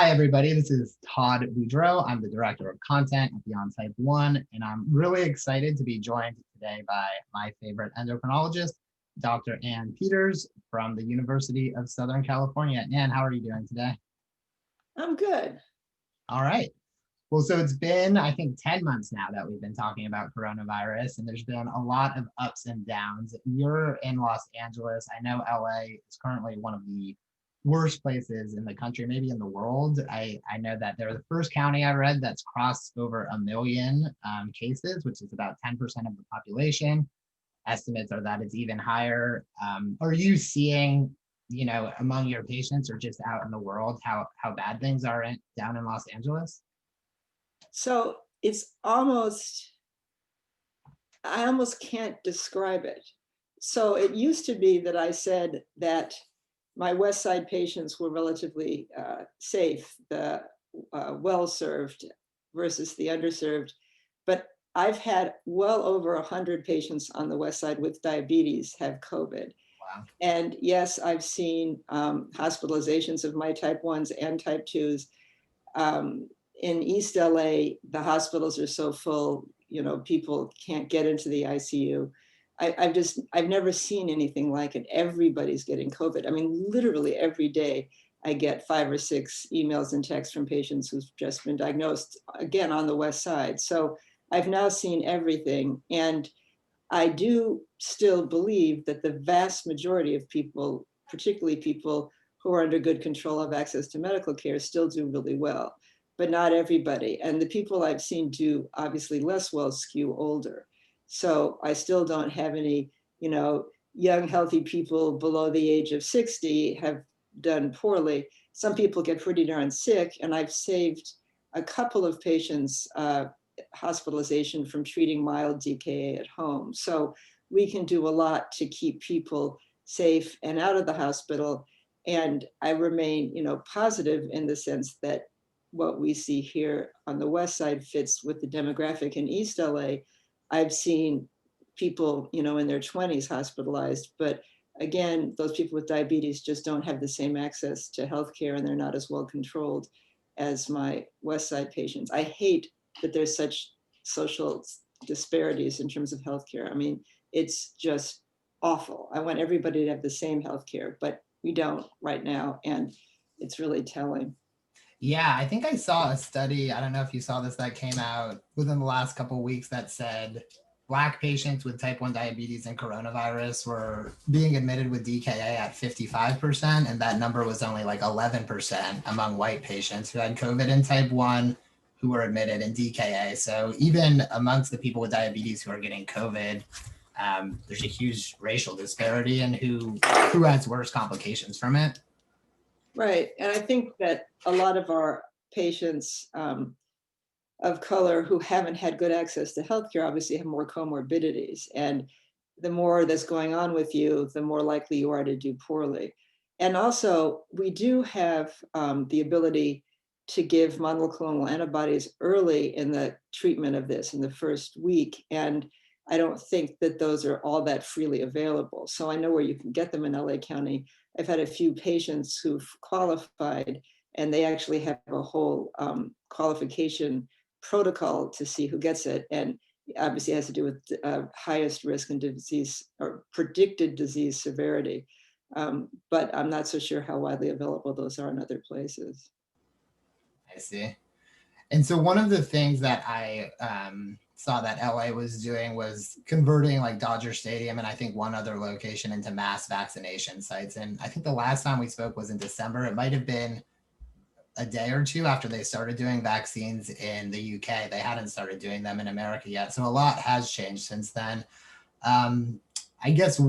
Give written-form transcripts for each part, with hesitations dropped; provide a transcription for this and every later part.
Hi, everybody. This is Todd Boudreau. I'm the Director of Content at Beyond Type 1, and I'm really excited to be joined today by my favorite endocrinologist, Dr. Anne Peters from the University of Southern California. Anne, how are you doing today? I'm good. All right. Well, so it's been, I think, 10 months now that we've been talking about coronavirus, and there's been a lot of ups and downs. You're in Los Angeles. I know LA is currently one of the worst places in the country, maybe in the world. I know that they're the first county I read that's crossed over 1 million cases, which is about 10% of the population. Estimates are that it's even higher. Are you seeing, among your patients or just out in the world, how bad things are down in Los Angeles? So it's almost, I almost can't describe it. So it used to be that I said that my West Side patients were relatively safe, the well-served versus the underserved. But I've had well over 100 patients on the West Side with diabetes have COVID. Wow. And yes, I've seen hospitalizations of my type 1s and type 2s. In East LA, the hospitals are so full, people can't get into the ICU. I've never seen anything like it. Everybody's getting COVID. I mean, literally every day I get 5 or 6 emails and texts from patients who've just been diagnosed, again, on the West Side. So I've now seen everything. And I do still believe that the vast majority of people, particularly people who are under good control of access to medical care, still do really well, but not everybody. And the people I've seen do obviously less well skew older. So I still don't have any, young, healthy people below the age of 60 have done poorly. Some people get pretty darn sick, and I've saved a couple of patients hospitalization from treating mild DKA at home. So we can do a lot to keep people safe and out of the hospital. And I remain, positive in the sense that what we see here on the West Side fits with the demographic in East LA. I've seen people, in their 20s hospitalized, but again, those people with diabetes just don't have the same access to healthcare, and they're not as well controlled as my West Side patients. I hate that there's such social disparities in terms of healthcare. I mean, it's just awful. I want everybody to have the same healthcare, but we don't right now, and it's really telling. Yeah, I think I saw a study. I don't know if you saw this that came out within the last couple of weeks that said Black patients with type 1 diabetes and coronavirus were being admitted with DKA at 55%, and that number was only like 11% among white patients who had COVID and type 1 who were admitted in DKA. So even amongst the people with diabetes who are getting COVID, there's a huge racial disparity in who has worse complications from it. Right. And I think that a lot of our patients of color who haven't had good access to healthcare obviously have more comorbidities. And the more that's going on with you, the more likely you are to do poorly. And also, we do have the ability to give monoclonal antibodies early in the treatment of this in the first week. And I don't think that those are all that freely available. So I know where you can get them in LA County. I've had a few patients who've qualified, and they actually have a whole qualification protocol to see who gets it. And obviously it has to do with highest risk and disease or predicted disease severity. But I'm not so sure how widely available those are in other places. I see. And so one of the things that I saw that LA was doing was converting like Dodger Stadium and I think one other location into mass vaccination sites. And I think the last time we spoke was in December. It might have been a day or two after they started doing vaccines in the UK. They hadn't started doing them in America yet. So a lot has changed since then. I guess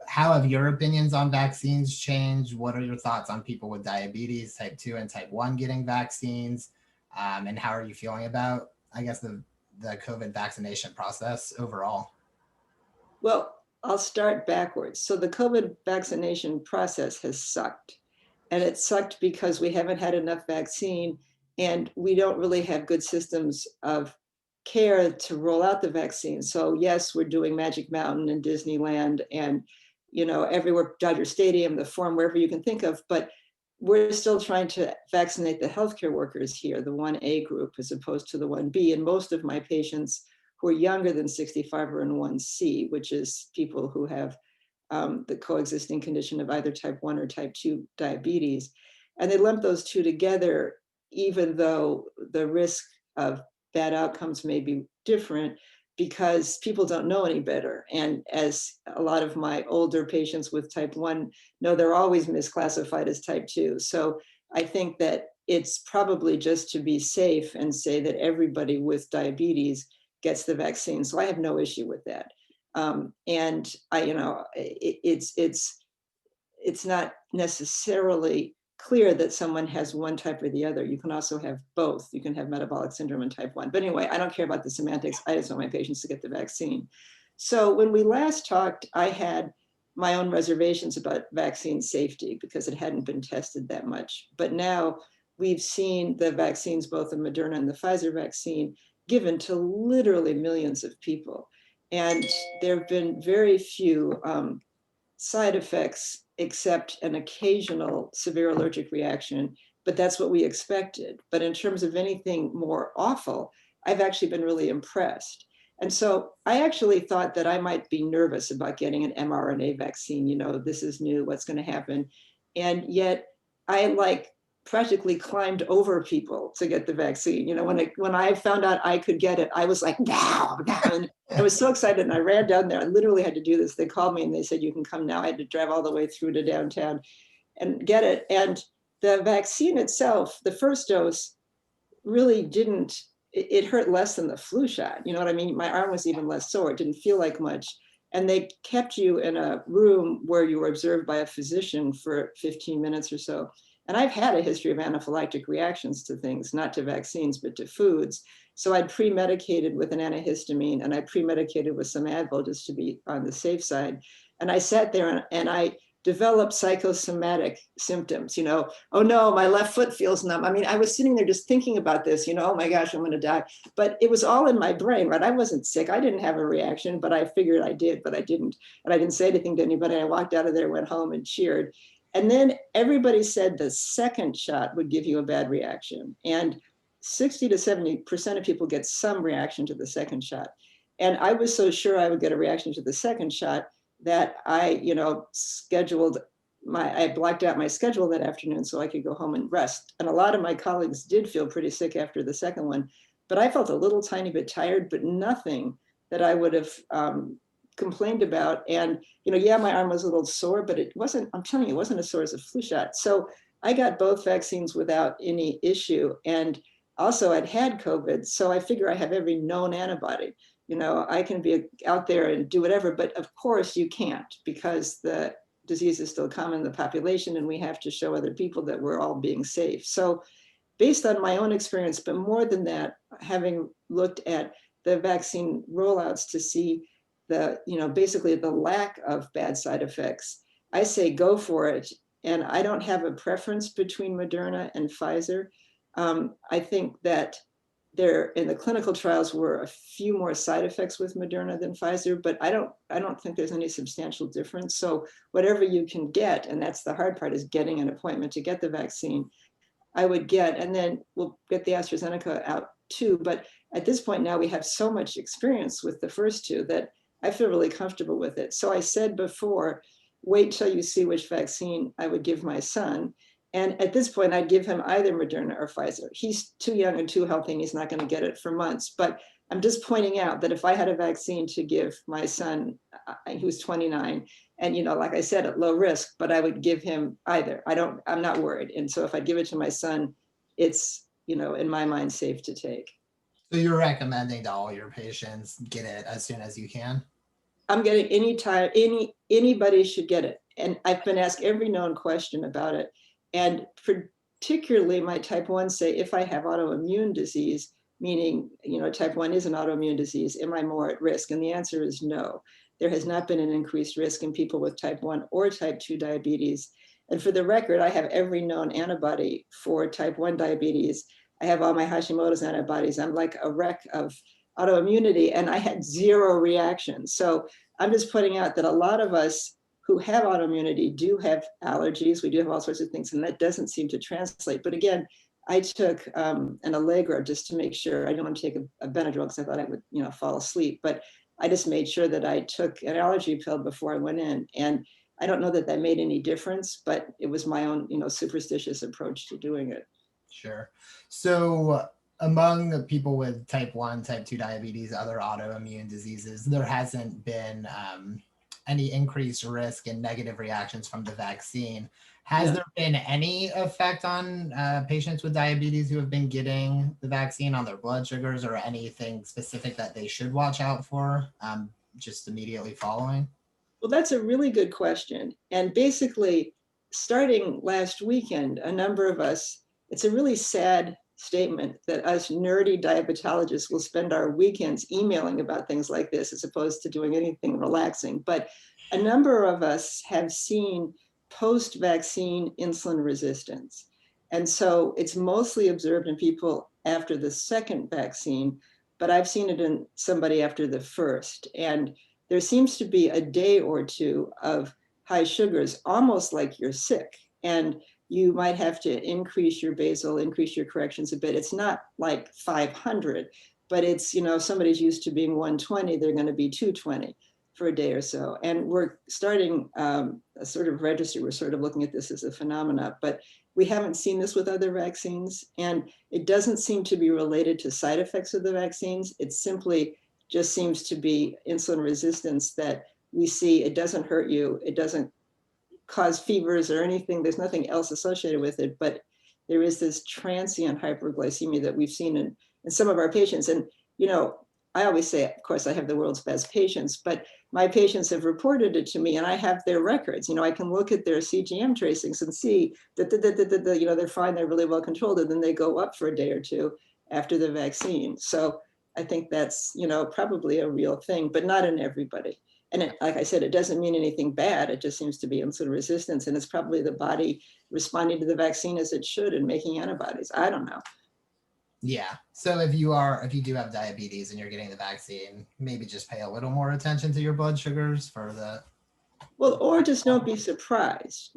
how have your opinions on vaccines changed? What are your thoughts on people with diabetes, type 2 and type 1 getting vaccines? And how are you feeling about, I guess, the COVID vaccination process overall? Well, I'll start backwards. So the COVID vaccination process has sucked. And it sucked because we haven't had enough vaccine, and we don't really have good systems of care to roll out the vaccine. So yes, we're doing Magic Mountain and Disneyland and everywhere, Dodger Stadium, the Forum, wherever you can think of, but we're still trying to vaccinate the healthcare workers here, the 1A group, as opposed to the 1B. And most of my patients who are younger than 65 are in 1C, which is people who have the coexisting condition of either type 1 or type 2 diabetes. And they lump those two together, even though the risk of bad outcomes may be different, because people don't know any better. And as a lot of my older patients with type 1 know, they're always misclassified as type 2. So I think that it's probably just to be safe and say that everybody with diabetes gets the vaccine. So I have no issue with that. And I, it's not necessarily clear that someone has one type or the other. You can also have both. You can have metabolic syndrome and type 1. But anyway, I don't care about the semantics. I just want my patients to get the vaccine. So when we last talked, I had my own reservations about vaccine safety because it hadn't been tested that much. But now we've seen the vaccines, both the Moderna and the Pfizer vaccine, given to literally millions of people. And there have been very few side effects except an occasional severe allergic reaction, but that's what we expected. But in terms of anything more awful, I've actually been really impressed. And so I actually thought that I might be nervous about getting an mRNA vaccine. This is new, what's going to happen? And yet I practically climbed over people to get the vaccine. When I found out I could get it, I was like, now. And I was so excited, and I ran down there. I literally had to do this. They called me and they said, you can come now. I had to drive all the way through to downtown and get it. And the vaccine itself, the first dose, really didn't, it hurt less than the flu shot. You know what I mean? My arm was even less sore. It didn't feel like much. And they kept you in a room where you were observed by a physician for 15 minutes or so. And I've had a history of anaphylactic reactions to things, not to vaccines, but to foods. So I'd pre-medicated with an antihistamine, and I pre-medicated with some Advil just to be on the safe side. And I sat there and I developed psychosomatic symptoms, oh no, my left foot feels numb. I mean, I was sitting there just thinking about this, oh my gosh, I'm going to die. But it was all in my brain, right? I wasn't sick. I didn't have a reaction, but I figured I did, but I didn't. And I didn't say anything to anybody. I walked out of there, went home and cheered. And then everybody said the second shot would give you a bad reaction. And 60 to 70% of people get some reaction to the second shot. And I was so sure I would get a reaction to the second shot that I, I blocked out my schedule that afternoon so I could go home and rest. And a lot of my colleagues did feel pretty sick after the second one, but I felt a little tiny bit tired, but nothing that I would have complained about. And, yeah, my arm was a little sore, but it wasn't, I'm telling you, it wasn't as sore as a flu shot. So I got both vaccines without any issue. And also I'd had COVID. So I figure I have every known antibody. I can be out there and do whatever, but of course you can't, because the disease is still common in the population and we have to show other people that we're all being safe. So based on my own experience, but more than that, having looked at the vaccine rollouts to see basically the lack of bad side effects, I say go for it. And I don't have a preference between Moderna and Pfizer. I think that there in the clinical trials were a few more side effects with Moderna than Pfizer, but I don't think there's any substantial difference. So whatever you can get, and that's the hard part, is getting an appointment to get the vaccine, I would get, and then we'll get the AstraZeneca out too. But at this point now we have so much experience with the first two that I feel really comfortable with it. So I said before, wait till you see which vaccine I would give my son. And at this point, I'd give him either Moderna or Pfizer. He's too young and too healthy, and he's not going to get it for months. But I'm just pointing out that if I had a vaccine to give my son, who's 29, and like I said, at low risk, but I would give him either. I'm not worried. And so if I give it to my son, it's, in my mind, safe to take. So you're recommending to all your patients get it as soon as you can? I'm getting anybody should get it. And I've been asked every known question about it. And particularly my type 1 say, if I have autoimmune disease, meaning, type 1 is an autoimmune disease, am I more at risk? And the answer is no. There has not been an increased risk in people with type 1 or type 2 diabetes. And for the record, I have every known antibody for type 1 diabetes. I have all my Hashimoto's antibodies. I'm like a wreck of autoimmunity, and I had zero reactions. So I'm just pointing out that a lot of us who have autoimmunity do have allergies. We do have all sorts of things, and that doesn't seem to translate. But again, I took an Allegro just to make sure. I didn't want to take a Benadryl because I thought I would, fall asleep. But I just made sure that I took an allergy pill before I went in. And I don't know that that made any difference, but it was my own, superstitious approach to doing it. Sure. So among the people with type 1, type 2 diabetes, other autoimmune diseases, there hasn't been any increased risk and negative reactions from the vaccine. Has there been any effect on patients with diabetes who have been getting the vaccine on their blood sugars, or anything specific that they should watch out for just immediately following? Well, that's a really good question. And basically, starting last weekend, a number of us, it's a really sad statement that us nerdy diabetologists will spend our weekends emailing about things like this as opposed to doing anything relaxing. But a number of us have seen post-vaccine insulin resistance. And so it's mostly observed in people after the second vaccine, but I've seen it in somebody after the first. And there seems to be a day or two of high sugars, almost like you're sick. And you might have to increase your basal, increase your corrections a bit. It's not like 500, but it's, if somebody's used to being 120, they're going to be 220 for a day or so. And we're starting a sort of registry. We're sort of looking at this as a phenomena, but we haven't seen this with other vaccines. And it doesn't seem to be related to side effects of the vaccines. It simply just seems to be insulin resistance that we see. It doesn't hurt you. It doesn't cause fevers or anything. There's nothing else associated with it, but there is this transient hyperglycemia that we've seen in some of our patients. And, I always say, of course, I have the world's best patients, but my patients have reported it to me and I have their records. I can look at their CGM tracings and see that, they're fine, they're really well controlled, and then they go up for a day or two after the vaccine. So I think that's, probably a real thing, but not in everybody. And like I said, it doesn't mean anything bad. It just seems to be insulin resistance. And it's probably the body responding to the vaccine as it should and making antibodies. I don't know. Yeah. So if you do have diabetes and you're getting the vaccine, maybe just pay a little more attention to your blood sugars for the. Well, or just don't be surprised.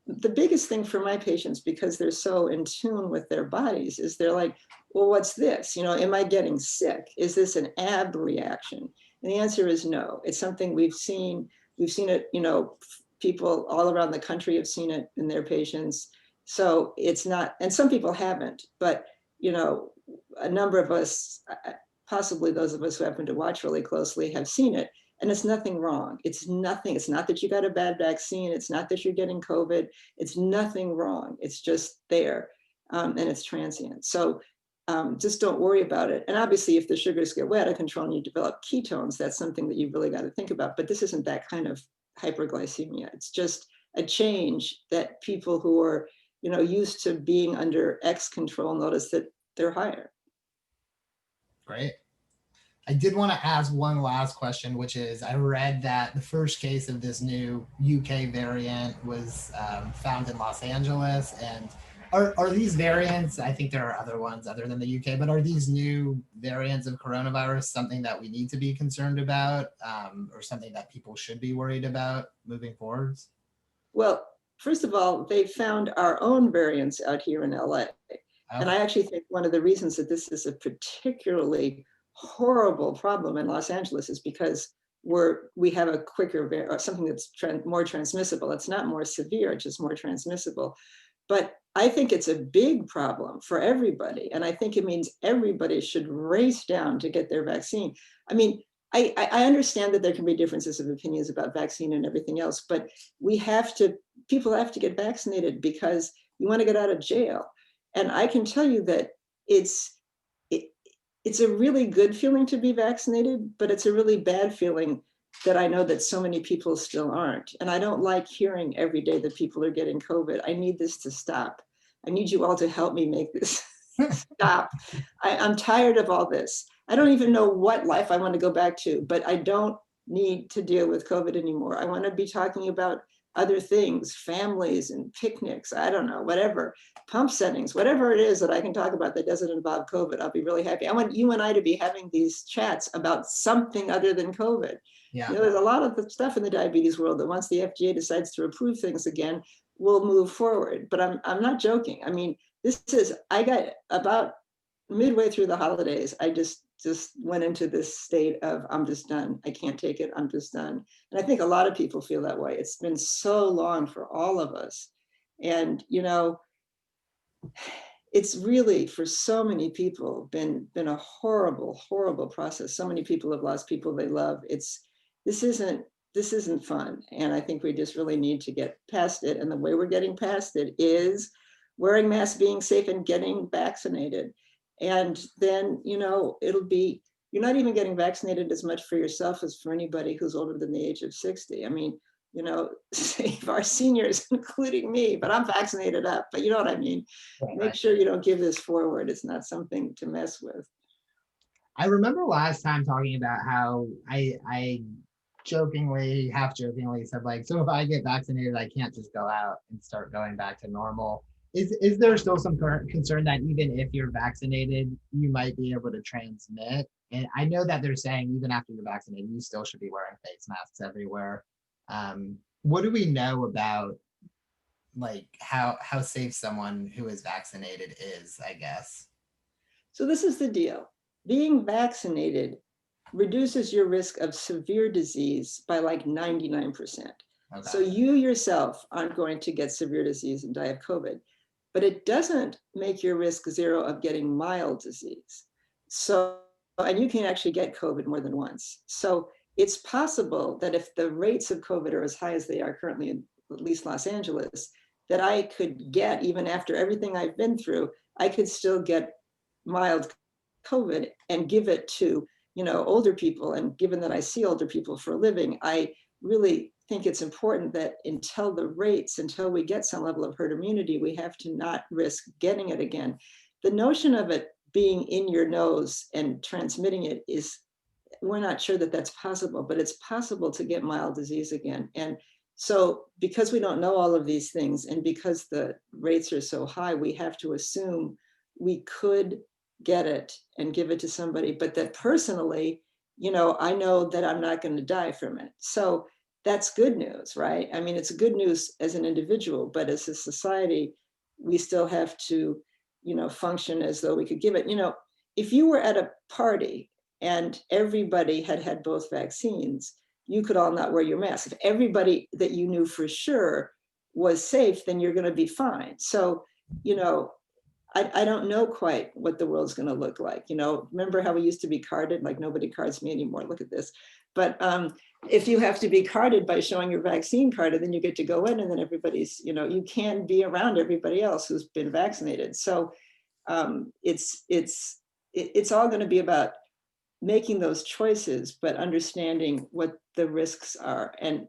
The biggest thing for my patients, because they're so in tune with their bodies, is they're like, well, what's this? Am I getting sick? Is this an ab reaction? And the answer is no. It's something we've seen. We've seen it, people all around the country have seen it in their patients. So it's not, and some people haven't, but, a number of us, possibly those of us who happen to watch really closely, have seen it. And it's nothing wrong. It's nothing. It's not that you got a bad vaccine. It's not that you're getting COVID. It's nothing wrong. It's just there. And it's transient. So just don't worry about it. And obviously, if the sugars get way out of control and you develop ketones, that's something that you've really got to think about. But this isn't that kind of hyperglycemia. It's just a change that people who are, used to being under X control notice that they're higher. Great. I did want to ask one last question, which is, I read that the first case of this new UK variant was found in Los Angeles. And are these variants, I think there are other ones other than the UK, but are these new variants of coronavirus something that we need to be concerned about, or something that people should be worried about moving forwards? Well, first of all, they found our own variants out here in LA. And I actually think one of the reasons that this is a particularly horrible problem in Los Angeles is because we have a quicker, or something that's more transmissible. It's not more severe, it's just more transmissible. But I think it's a big problem for everybody. And I think it means everybody should race down to get their vaccine. I mean, I understand that there can be differences of opinions about vaccine and everything else, but people have to get vaccinated because you want to get out of jail. And I can tell you that it's a really good feeling to be vaccinated, but it's a really bad feeling that I know that so many people still aren't. And I don't like hearing every day that people are getting COVID. I need this to stop. I need you all to help me make this stop. I'm tired of all this. I don't even know what life I want to go back to, but I don't need to deal with COVID anymore. I want to be talking about other things, families and picnics, I don't know, whatever, pump settings, whatever it is that I can talk about that doesn't involve COVID, I'll be really happy. I want you and I to be having these chats about something other than COVID. Yeah. There's a lot of the stuff in the diabetes world that once the FDA decides to approve things again, we'll move forward. But I'm not joking. I mean, I got about midway through the holidays, I just went into this state of I'm just done. I can't take it. I'm just done. And I think a lot of people feel that way. It's been so long for all of us. And it's really for so many people been a horrible, horrible process. So many people have lost people they love. This isn't this isn't fun. And I think we just really need to get past it. And the way we're getting past it is wearing masks, being safe, and getting vaccinated. And then, it'll be, you're not even getting vaccinated as much for yourself as for anybody who's older than the age of 60. I mean, save our seniors, including me, but I'm vaccinated up, but you know what I mean? Make sure you don't give this forward. It's not something to mess with. I remember last time talking about how I jokingly, half jokingly said like, so if I get vaccinated, I can't just go out and start going back to normal. Is there still some concern that even if you're vaccinated, you might be able to transmit? And I know that they're saying even after you're vaccinated, you still should be wearing face masks everywhere. What do we know about like how safe someone who is vaccinated is, I guess? So this is the deal. Being vaccinated reduces your risk of severe disease by like 99%. Okay. So you yourself aren't going to get severe disease and die of COVID, but it doesn't make your risk zero of getting mild disease. So, and you can actually get COVID more than once. So it's possible that if the rates of COVID are as high as they are currently in at least Los Angeles, that I could get, even after everything I've been through, I could still get mild COVID and give it to older people. And given that I see older people for a living, I really think it's important that until we get some level of herd immunity, we have to not risk getting it again. The notion of it being in your nose and transmitting it we're not sure that that's possible, but it's possible to get mild disease again. And so because we don't know all of these things and because the rates are so high, we have to assume we could get it and give it to somebody, but that personally, I know that I'm not going to die from it. So that's good news, right? I mean, it's good news as an individual, but as a society, we still have to, function as though we could give it. If you were at a party and everybody had both vaccines, you could all not wear your mask. If everybody that you knew for sure was safe, then you're going to be fine. So, I don't know quite what the world's going to look like. Remember how we used to be carded? Like nobody cards me anymore. Look at this. But if you have to be carded by showing your vaccine card, and then you get to go in, and then everybody's, you can be around everybody else who's been vaccinated. So it's all going to be about making those choices, but understanding what the risks are. And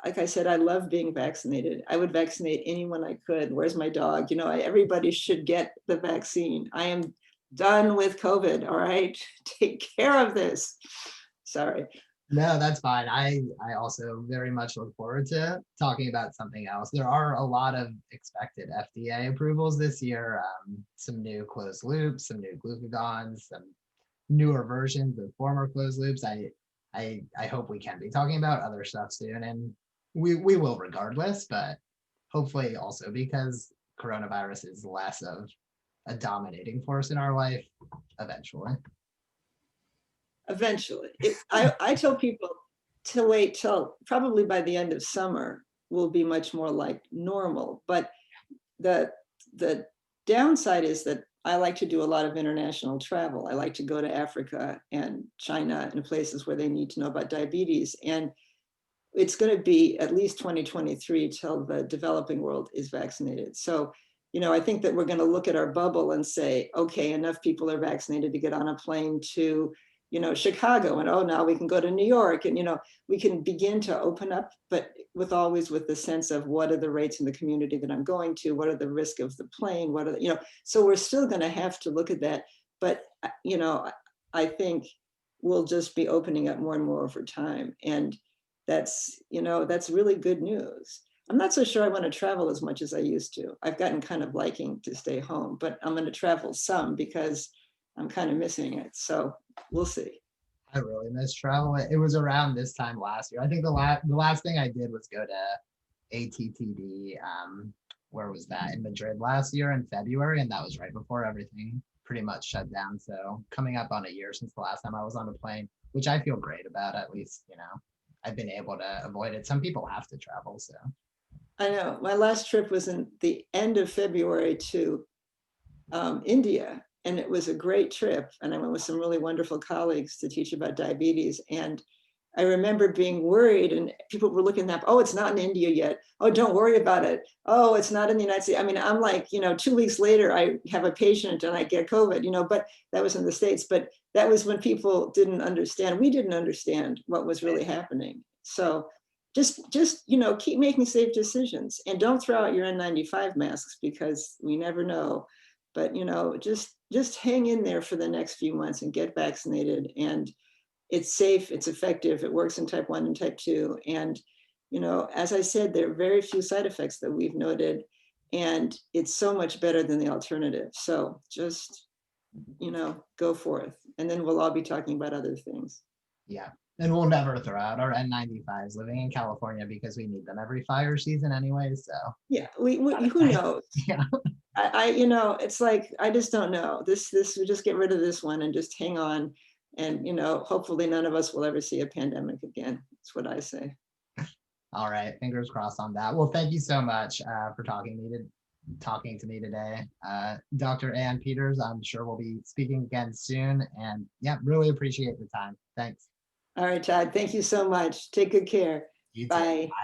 like I said, I love being vaccinated. I would vaccinate anyone I could. Where's my dog? Everybody should get the vaccine. I am done with COVID. All right. Take care of this. Sorry. No, that's fine. I also very much look forward to talking about something else. There are a lot of expected FDA approvals this year. Some new closed loops, some new glucagons, some newer versions of former closed loops. I hope we can be talking about other stuff soon, and we will regardless, but hopefully also because coronavirus is less of a dominating force in our life eventually. I tell people to wait till probably by the end of summer will be much more like normal. But the downside is that I like to do a lot of international travel. I like to go to Africa and China and places where they need to know about diabetes. And it's going to be at least 2023 till the developing world is vaccinated. So, I think that we're going to look at our bubble and say, okay, enough people are vaccinated to get on a plane to, Chicago, and now we can go to New York, and we can begin to open up, but always with the sense of what are the rates in the community that I'm going to, what are the risk of the plane, what are the, so we're still going to have to look at that. But I think we'll just be opening up more and more over time, and that's really good news. I'm not so sure I want to travel as much as I used to. I've gotten kind of liking to stay home, but I'm going to travel some because I'm kind of missing it. So we'll see. I really miss travel. It was around this time last year. I think the last thing I did was go to ATTD. Where was that? In Madrid last year in February, and that was right before everything pretty much shut down. So coming up on a year since the last time I was on a plane, which I feel great about. At least, I've been able to avoid it. Some people have to travel, so I know my last trip was in the end of February to India, and it was a great trip. And I went with some really wonderful colleagues to teach about diabetes. And I remember being worried, and people were looking up, oh, it's not in India yet. Oh, don't worry about it. Oh, it's not in the United States. I mean, I'm like, 2 weeks later, I have a patient and I get COVID, but that was in the States. But that was when people didn't understand. We didn't understand what was really happening. So just keep making safe decisions, and don't throw out your N95 masks, because we never know. But just hang in there for the next few months and get vaccinated. And it's safe, it's effective, it works in type 1 and type 2. And as I said, there are very few side effects that we've noted, and it's so much better than the alternative. So just go forth, and then we'll all be talking about other things. yeah. And we'll never throw out our N95s living in California because we need them every fire season anyway. So Yeah, we who knows. yeah. It's like, I just don't know. We just get rid of this one and just hang on. And, hopefully none of us will ever see a pandemic again. That's what I say. All right. Fingers crossed on that. Well, thank you so much for talking to me today. Dr. Anne Peters, I'm sure we'll be speaking again soon. And yeah, really appreciate the time. Thanks. All right, Todd, thank you so much. Take good care. You too. Bye. Bye.